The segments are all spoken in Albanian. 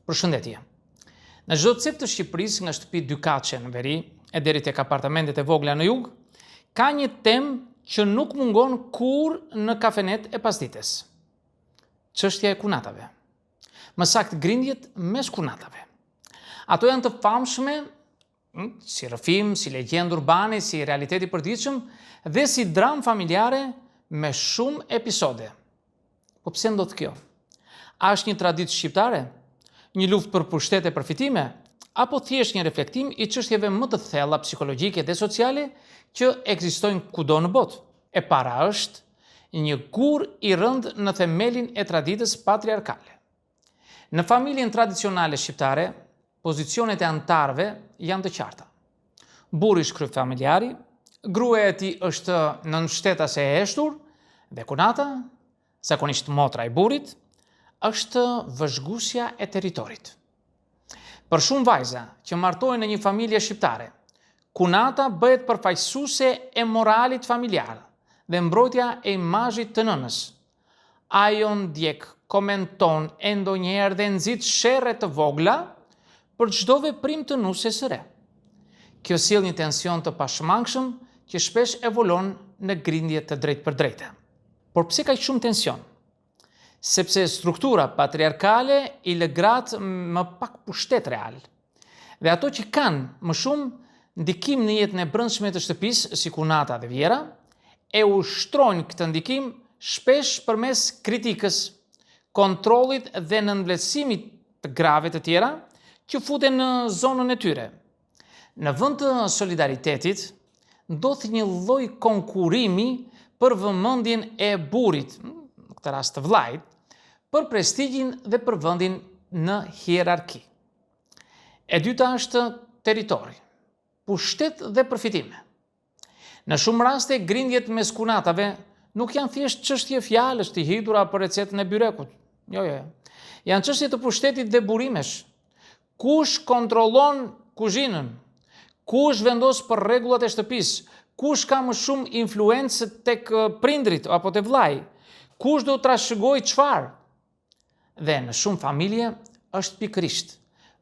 Përshëndetje. Në çdo cep të Shqipërisë, nga shtëpi dykaçe në veri e deri tek apartamentet e vogla në jug, ka një temë që nuk mungon kur në kafenet e pasdites. Çështja e kunatave. Më saktë grindjet mes kunatave. Ato janë të famshme si rrëfim, si legjendë urbane, si realiteti i përditshëm dhe si dramë familjare me shumë episode. Po pse ndodh kjo? A është një traditë shqiptare? Një luftë për pushtet e përfitime, apo thjesht një reflektim i çështjeve më të thella psikologjike dhe sociale që ekzistojnë kudo në botë? E para është një gur i rënd në themelin e traditës patriarkale. Në familjen tradicionale shqiptare, pozicionet e antarëve janë të qarta. Burri është kryefamiljari, gruaja e tij është nënshtetase e heshtur dhe kunata, zakonisht motra e burrit, është vëzhguesja e territorit. Për shumë vajza që martohen në një familje shqiptare, kunata bëhet përfaqësuese e moralit familjar dhe mbrojtja e imazhit të nënës. Ajo ndjek, komenton e ndonjëherë dhe nxit sherre të vogla për çdo veprim të nusës së re. Kjo sjell një tension të pashmangshëm që shpesh evolon në grindje të drejtë për drejtë. Por pse ka shumë tension? Sepse struktura patriarkale i lë gratë më pak pushtet real. Dhe ato që kanë më shumë ndikim në jetën e brendshme të shtëpisë, si kunata dhe vjera, e ushtrojnë këtë ndikim shpesh përmes kritikës, kontrollit dhe nënvlerësimit të grave të tjera që futen në zonën e tyre. Në vend të solidaritetit, ndodh një lloj konkurrimi për vëmendjen e burrit, në këtë rast të vllajt, për prestigjin dhe për vendin në hierarki. E dyta është territori, pushtet dhe përfitime. Në shumë raste, grindjet mes kunatave nuk janë thjesht çështje fjalësh të hidhura për recetën e byrekut. Jo. Janë çështje të pushtetit dhe burimesh. Kush kontrollon kuzhinën? Kush vendos për rregullat e shtëpisë? Kush ka më shumë influencë tek prindrit apo te vllai? Kush do të trashëgojë çfarë? Dhe në shumë familje është pikërisht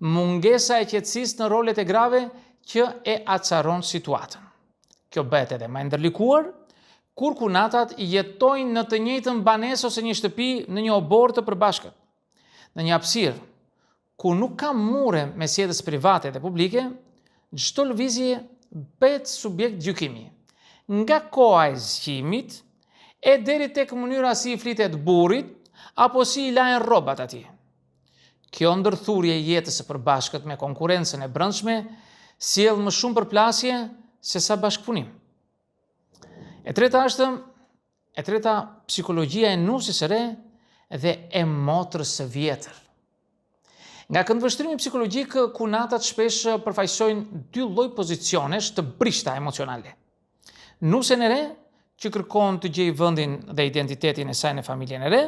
mungesa e qetësisë në rolet e grave që e acaron situatën. Kjo bëhet edhe më ndërlikuar kur kunatat jetojnë në të njëjtën banesë ose një shtëpi në një obor të përbashkët. Në një hapësirë ku nuk ka mure mes jetës private dhe publike, çdo lëvizje bëhet subjekt gjykimi. Nga koha e zgjimit e deri tek mënyra si i flitet burrit apo si i lajnë rrobat atij. Kjo ndërthurje e jetës së përbashkët me konkurrencën e brendshme sjell më shumë përplasje se sa bashkëpunim. E treta psikologjia e nusës së re dhe e motrës së vjetër. Nga këndvështrimi psikologjik, kunatat shpesh përfaqësojnë dy lloj pozicionesh të brishta emocionale. Nusën e re, që kërkon të gjejë vendin dhe identitetin e saj në familjen e re,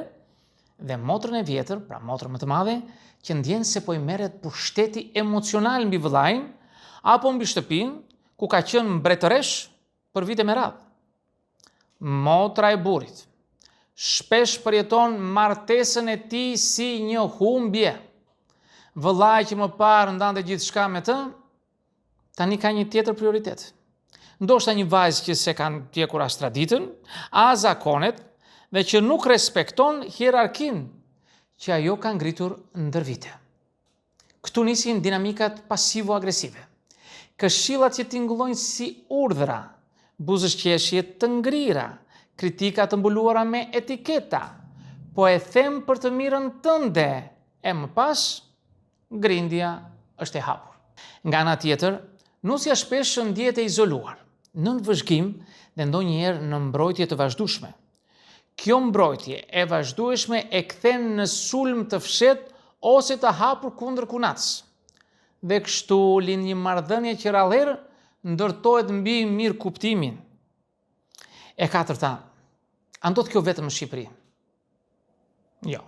dhe motrën e vjetër, pra motrën më të madhe, që ndjen se po i merret pushteti emocional mbi vëllain apo mbi shtëpinë ku ka qenë mbretëresh për vite me radhë. Motra e burrit shpesh përjeton martesën e tij si një humbje. Vëllai që më parë ndante gjithçka me të, tani ka një tjetër prioritet. Ndoshta një vajzë që se kanë ndjekur as traditën, as zakonet, dhe që nuk respekton hierarkinë që ajo ka ngritur ndër vite. Këtu nisin dinamikat pasivo-agresive. Këshillat që tingëllojnë si urdhra, buzëqeshje të ngrira, kritika të mbuluara me etiketa, po e them për të mirën tënde, e më pas, grindja është e hapur. Nga ana tjetër, nusja shpesh ndjehet e izoluar, nën vëzhgim dhe ndonjëherë në mbrojtje të vazhdueshme. Kjo mbrojtje e vazhdueshme e kthen në sulm të fshehtë ose të hapur kundër kunatës. Dhe kështu lind një marrëdhënie që rallëherë ndërtohet mbi mirëkuptimin. E katërta, a ndodh kjo vetëm në Shqipëri? Jo.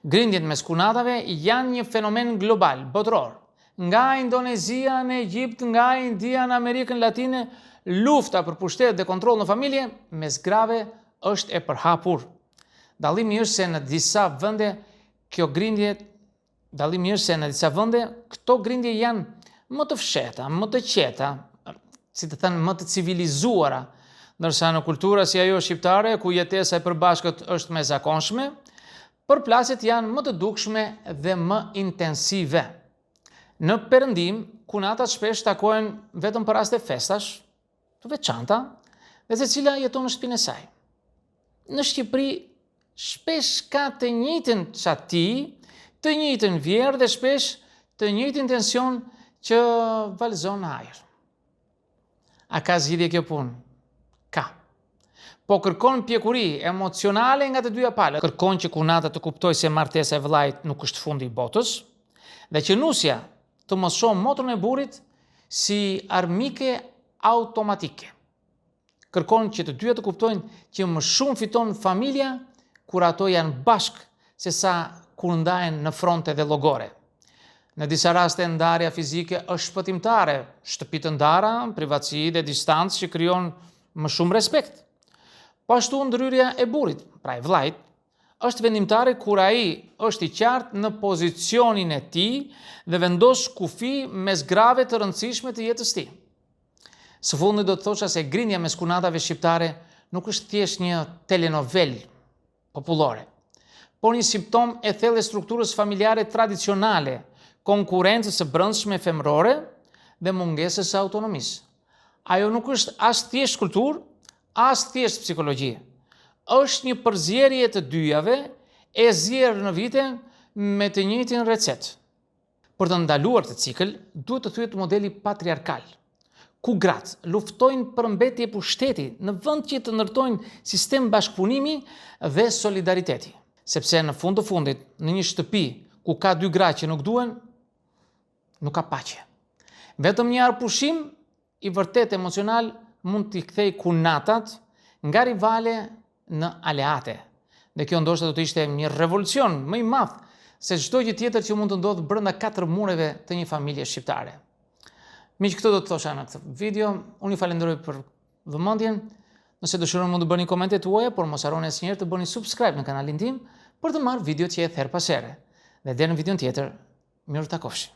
Grindjet mes kunatave janë një fenomen global, botëror. Nga Indonezia në Egjipt, nga India në Amerikën Latine, lufta për pushtet dhe kontroll në familje mes grave është e përhapur. Dallimi është se në disa vende kjo grindje Dallimi është se në disa vende këto grindje janë më të fshehta, më të qeta, si të thënë më të civilizuara, ndërsa në kultura si ajo shqiptare, ku jetesa e përbashkët është më e zakonshme, përplasjet janë më të dukshme dhe më intensive. Në Perëndim, kunatat shpesh takohen vetëm për raste festash, të veçanta, dhe secila jeton në shtëpinë e saj. Në Shqipëri, shpesh ka të njëjtin çati, të njëjtin vjerë dhe shpesh të njëjtin tension që vallëzon në ajër. A ka zgjidhje kjo punë? Ka. Po kërkon pjekuri emocionale nga të dyja palët. Kërkon që kunata të kuptojë se martesa e vëllait nuk është fundi i botës, dhe që nusja të mos shohë motrën e burrit si armike automatike. Kërkon që të dyja të kuptojnë që më shumë fiton familja kur ato janë bashkë sesa kur ndahen në fronte dhe llogore. Në disa raste ndarja fizike është shpëtimtare, shtëpi të ndara, privatësi dhe distancë që krijon më shumë respekt. Po ashtu ndryrja e burrit, pra e vllait, është vendimtare kur ai është i qartë në pozicionin e tij dhe vendos kufi mes grave të rëndësishme të jetës tij. Së fundi do të thosha se grindja mes kunatave shqiptare nuk është thjesht një telenovel popullore, por një simptom e thellë strukturës familjare tradicionale, konkurrencës së brendshme femërore dhe mungesës së autonomisë. Ajo nuk është as thjesht kulturë, as thjesht psikologji. Është një përzierje të dyjave e zjerë në vite me të njëjtin recetë. Për të ndaluar të cikël, duhet të thyet modeli patriarkal, ku gratë luftojnë për mbetje e pushtetit në vend që të ndërtojnë sistem bashkëpunimi dhe solidariteti. Sepse në fund të fundit, në një shtëpi ku ka dy gra që nuk duhen, nuk ka paqe. Vetëm një arpushim i vërtet emocional mund t'i kthej kunatat nga rivale në aleate. Dhe kjo ndoshta do të ishte një revolucion më i madh se çdo gjë tjetër që mund të ndodhë brenda 4 mureve të një familje shqiptare. Miq, këtë do të thosha në këtë video. Unë ju falenderoj për vëmendjen. Nëse dëshironi mund të bëni komentet tuaja, por mos harroni asnjëherë të bëni subscribe në kanalin tim për të marrë videot që e her pas here. Dhe deri në videon tjetër, mirë takofshi.